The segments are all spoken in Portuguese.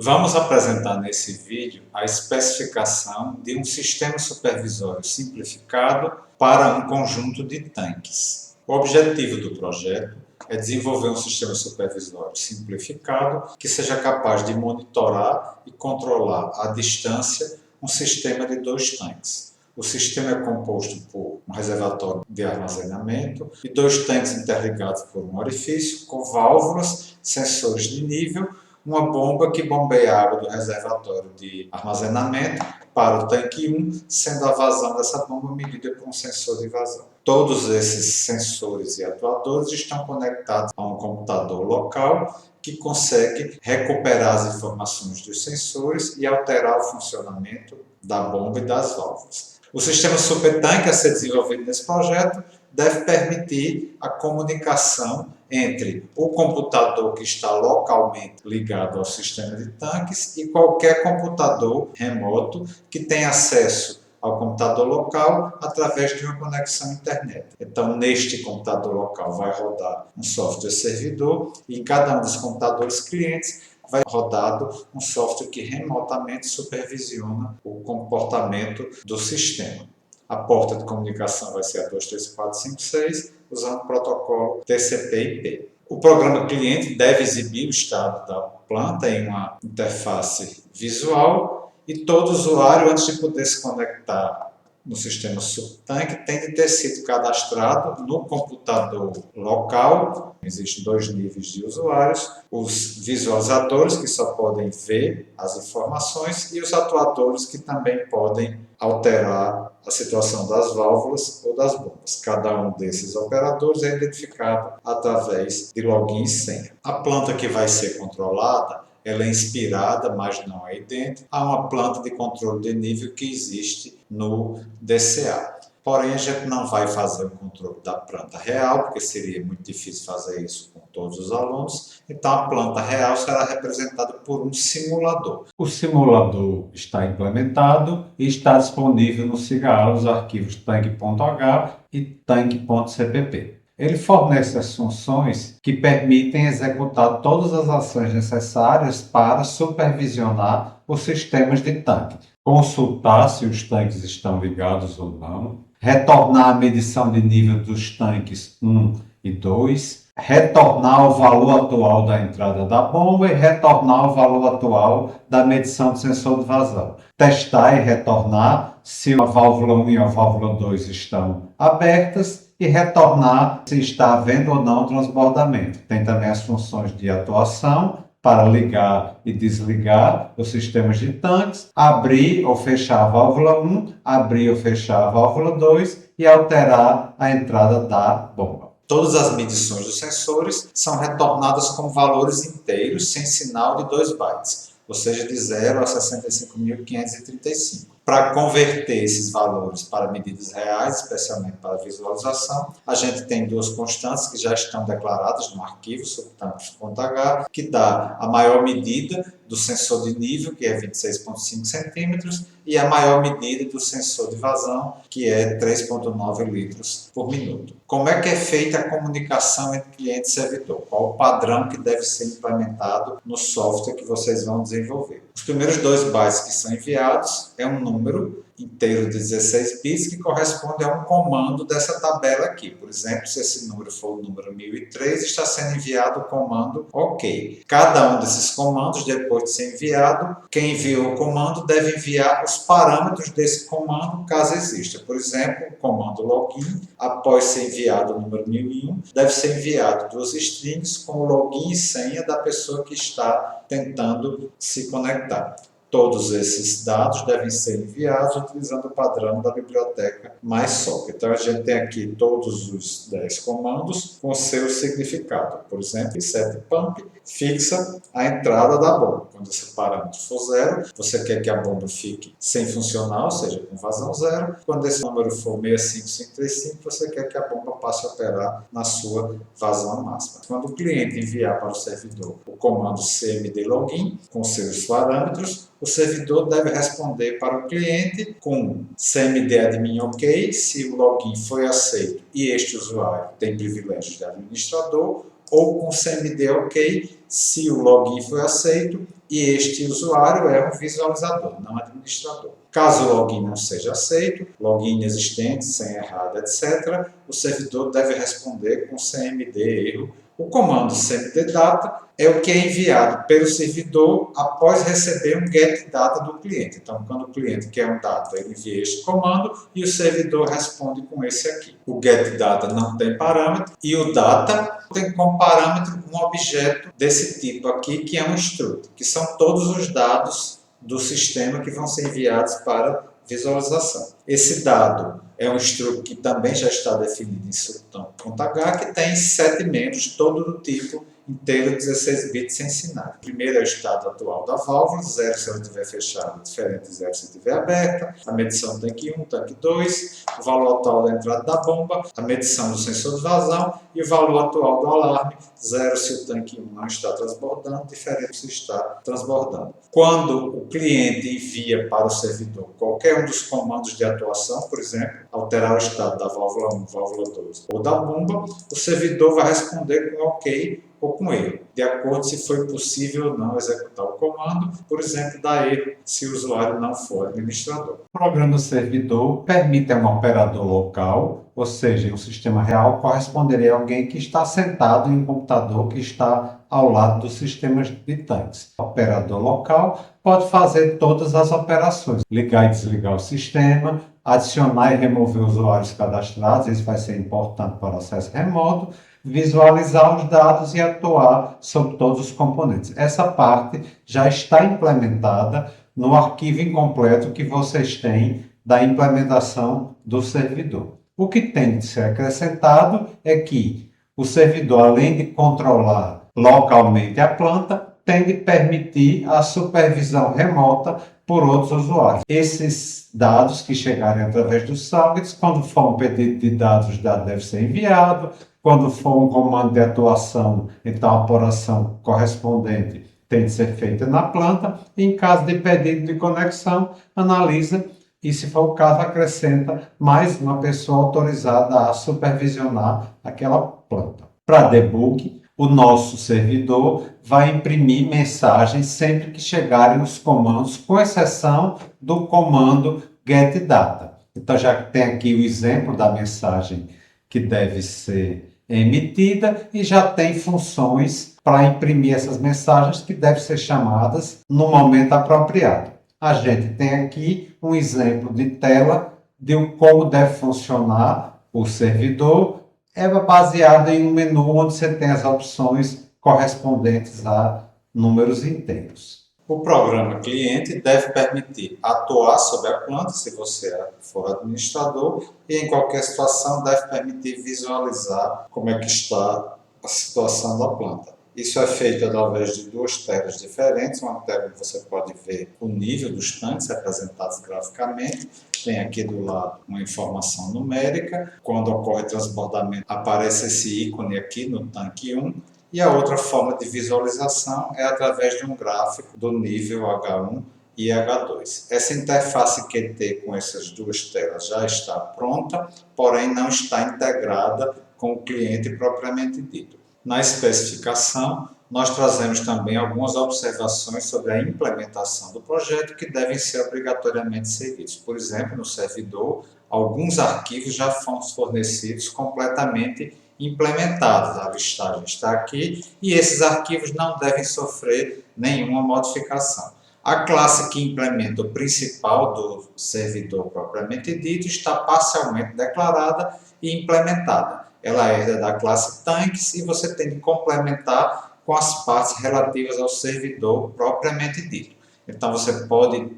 Vamos apresentar nesse vídeo a especificação de um sistema supervisório simplificado para um conjunto de tanques. O objetivo do projeto é desenvolver um sistema supervisório simplificado que seja capaz de monitorar e controlar à distância um sistema de 2 tanques. O sistema é composto por um reservatório de armazenamento e 2 tanques interligados por um orifício com válvulas, sensores de nível, uma bomba que bombeia a água do reservatório de armazenamento para o tanque 1, sendo a vazão dessa bomba medida por um sensor de vazão. Todos esses sensores e atuadores estão conectados a um computador local que consegue recuperar as informações dos sensores e alterar o funcionamento da bomba e das válvulas. O sistema supertanque a ser desenvolvido nesse projeto deve permitir a comunicação entre o computador que está localmente ligado ao sistema de tanques e qualquer computador remoto que tenha acesso ao computador local através de uma conexão à internet. Então, neste computador local vai rodar um software servidor e em cada um dos computadores clientes vai rodado um software que remotamente supervisiona o comportamento do sistema. A porta de comunicação vai ser a 23456, usando o protocolo TCP/IP. O programa cliente deve exibir o estado da planta em uma interface visual e todo usuário, antes de poder se conectar no sistema subtanque, tem de ter sido cadastrado no computador local. Existem 2 níveis de usuários: os visualizadores, que só podem ver as informações, e os atuadores, que também podem alterar a situação das válvulas ou das bombas. Cada um desses operadores é identificado através de login e senha. A planta que vai ser controlada, ela é inspirada, mas não é idêntica, a uma planta de controle de nível que existe no DCA. Porém, a gente não vai fazer o controle da planta real, porque seria muito difícil fazer isso com todos os alunos. Então, a planta real será representada por um simulador. O simulador está implementado e está disponível no SIGA os arquivos tank.h e tank.cpp. Ele fornece as funções que permitem executar todas as ações necessárias para supervisionar os sistemas de tanque. Consultar se os tanques estão ligados ou não, retornar a medição de nível dos tanques 1 e 2, retornar o valor atual da entrada da bomba e retornar o valor atual da medição do sensor de vazão. Testar e retornar se a válvula 1 e a válvula 2 estão abertas e retornar se está havendo ou não transbordamento. Tem também as funções de atuação para ligar e desligar os sistemas de tanques, abrir ou fechar a válvula 1, abrir ou fechar a válvula 2 e alterar a entrada da bomba. Todas as medições dos sensores são retornadas com valores inteiros sem sinal de 2 bytes, ou seja, de 0 a 65.535. Para converter esses valores para medidas reais, especialmente para visualização, a gente tem 2 constantes que já estão declaradas no arquivo subtanques.h, que dá a maior medida do sensor de nível, que é 26,5 centímetros, e a maior medida do sensor de vazão, que é 3,9 litros por minuto. Como é que é feita a comunicação entre cliente e servidor? Qual o padrão que deve ser implementado no software que vocês vão desenvolver? Os primeiros 2 bytes que são enviados é um número inteiro de 16 bits que corresponde a um comando dessa tabela aqui. Por exemplo, se esse número for o número 1003, está sendo enviado o comando OK. Cada um desses comandos, depois de ser enviado, quem enviou o comando deve enviar os parâmetros desse comando, caso exista. Por exemplo, o comando login, após ser enviado o número 1001, deve ser enviado 2 strings com o login e senha da pessoa que está tentando se conectar. Todos esses dados devem ser enviados utilizando o padrão da biblioteca MySocket. Então, a gente tem aqui todos os 10 comandos com seu significado. Por exemplo, setPump fixa a entrada da bomba. Quando esse parâmetro for 0, você quer que a bomba fique sem funcionar, ou seja, com vazão 0. Quando esse número for 65535, você quer que a bomba passe a operar na sua vazão máxima. Quando o cliente enviar para o servidor o comando cmdlogin com seus parâmetros, o servidor deve responder para o cliente com cmdadmin OK, se o login foi aceito e este usuário tem privilégios de administrador, ou com cmd OK, se o login foi aceito e este usuário é um visualizador, não administrador. Caso o login não seja aceito, login inexistente, senha errada, etc., o servidor deve responder com cmd erro. O comando cmddata é o que é enviado pelo servidor após receber um getData do cliente. Então, quando o cliente quer um data, ele envia este comando e o servidor responde com esse aqui. O getData não tem parâmetro e o data tem como parâmetro um objeto desse tipo aqui, que é um struct, que são todos os dados do sistema que vão ser enviados para visualização. Esse dado é um struct que também já está definido em Sultan.h, que tem 7 membros, todo do tipo inteiro 16 bits sem sinal. O primeiro é o estado atual da válvula, 0 se ela estiver fechada, diferente de 0 se estiver aberta, a medição do tanque 1, tanque 2, o valor atual da entrada da bomba, a medição do sensor de vazão e o valor atual do alarme, 0 se o tanque 1 não está transbordando, diferente se está transbordando. Quando o cliente envia para o servidor qualquer um dos comandos de atuação, por exemplo, alterar o estado da válvula 1, válvula 2 ou da bomba, o servidor vai responder com OK ou com erro, de acordo se foi possível ou não executar o comando, por exemplo, dar erro se o usuário não for administrador. O programa servidor permite a um operador local, ou seja, um sistema real, corresponderia a alguém que está sentado em um computador que está ao lado dos sistemas de tanques. O operador local pode fazer todas as operações, ligar e desligar o sistema, adicionar e remover usuários cadastrados, isso vai ser importante para o acesso remoto, visualizar os dados e atuar sobre todos os componentes. Essa parte já está implementada no arquivo incompleto que vocês têm da implementação do servidor. O que tem de ser acrescentado é que o servidor, além de controlar localmente a planta, tem de permitir a supervisão remota por outros usuários. Esses dados que chegarem através dos sockets, quando for um pedido de dados, o dado deve ser enviado. Quando for um comando de atuação, então a operação correspondente tem de ser feita na planta. Em caso de pedido de conexão, analisa e, se for o caso, acrescenta mais uma pessoa autorizada a supervisionar aquela planta. Para debug, o nosso servidor vai imprimir mensagens sempre que chegarem os comandos, com exceção do comando getData. Então, já tem aqui o exemplo da mensagem que deve ser emitida e já tem funções para imprimir essas mensagens que devem ser chamadas no momento apropriado. A gente tem aqui um exemplo de tela de como deve funcionar o servidor. É baseado em um menu onde você tem as opções correspondentes a números inteiros. O programa cliente deve permitir atuar sobre a planta, se você for administrador, e em qualquer situação deve permitir visualizar como é que está a situação da planta. Isso é feito através de 2 telas diferentes. Uma tela que você pode ver o nível dos tanques representados graficamente. Tem aqui do lado uma informação numérica. Quando ocorre transbordamento, aparece esse ícone aqui no tanque 1. E a outra forma de visualização é através de um gráfico do nível H1 e H2. Essa interface Qt com essas 2 telas já está pronta, porém não está integrada com o cliente propriamente dito. Na especificação, nós trazemos também algumas observações sobre a implementação do projeto que devem ser obrigatoriamente seguidos. Por exemplo, no servidor, alguns arquivos já foram fornecidos completamente implementados. A listagem está aqui e esses arquivos não devem sofrer nenhuma modificação. A classe que implementa o principal do servidor propriamente dito está parcialmente declarada e implementada. Ela é da classe tanques e você tem de complementar com as partes relativas ao servidor propriamente dito. Então você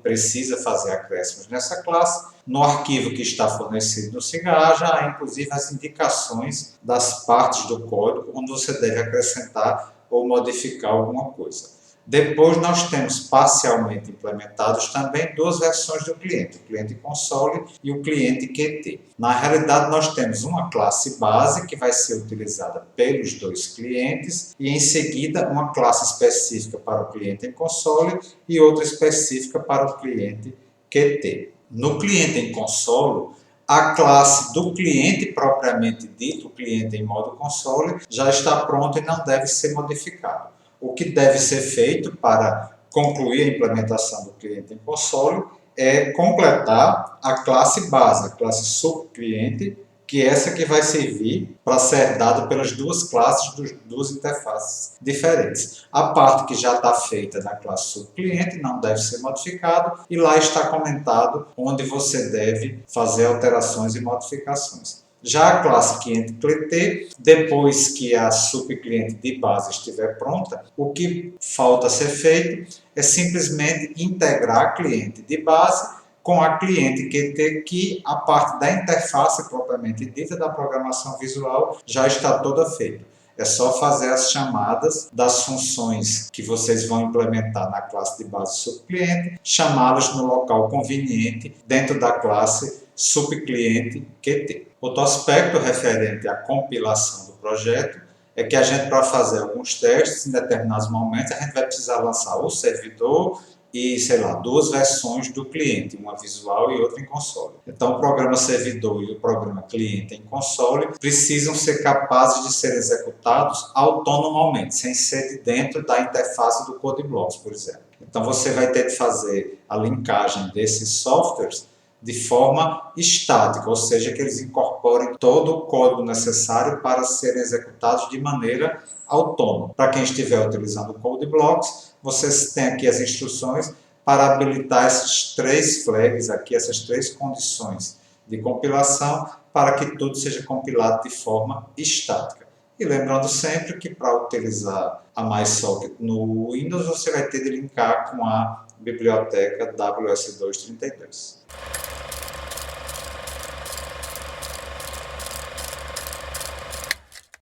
precisa fazer acréscimos nessa classe. No arquivo que está fornecido no CIGA já há inclusive as indicações das partes do código onde você deve acrescentar ou modificar alguma coisa. Depois nós temos parcialmente implementados também 2 versões do cliente, o cliente console e o cliente Qt. Na realidade nós temos uma classe base que vai ser utilizada pelos 2 clientes e em seguida uma classe específica para o cliente em console e outra específica para o cliente Qt. No cliente em console, a classe do cliente propriamente dito, o cliente em modo console, já está pronta e não deve ser modificada. O que deve ser feito para concluir a implementação do cliente em console é completar a classe base, a classe subcliente, que é essa que vai servir para ser dado pelas duas classes, duas interfaces diferentes. A parte que já está feita na classe subcliente não deve ser modificado e lá está comentado onde você deve fazer alterações e modificações. Já a classe cliente-CLT, depois que a subcliente de base estiver pronta, o que falta ser feito é simplesmente integrar a cliente de base com a cliente Qt, que a parte da interface propriamente dita da programação visual já está toda feita. É só fazer as chamadas das funções que vocês vão implementar na classe de base subcliente, chamá-las no local conveniente dentro da classe subcliente Qt. Outro aspecto referente à compilação do projeto é que a gente, para fazer alguns testes, em determinados momentos, a gente vai precisar lançar o servidor e, sei lá, duas versões do cliente, uma visual e outra em console. Então, o programa servidor e o programa cliente em console precisam ser capazes de serem executados autonomamente, sem ser de dentro da interface do CodeBlocks, por exemplo. Então, você vai ter que fazer a linkagem desses softwares de forma estática, ou seja, que eles incorporem todo o código necessário para serem executados de maneira autônoma. Para quem estiver utilizando o CodeBlocks, vocês têm aqui as instruções para habilitar esses três flags aqui, essas três condições de compilação, para que tudo seja compilado de forma estática. E lembrando sempre que para utilizar a MySocket no Windows, você vai ter de linkar com a biblioteca WS232.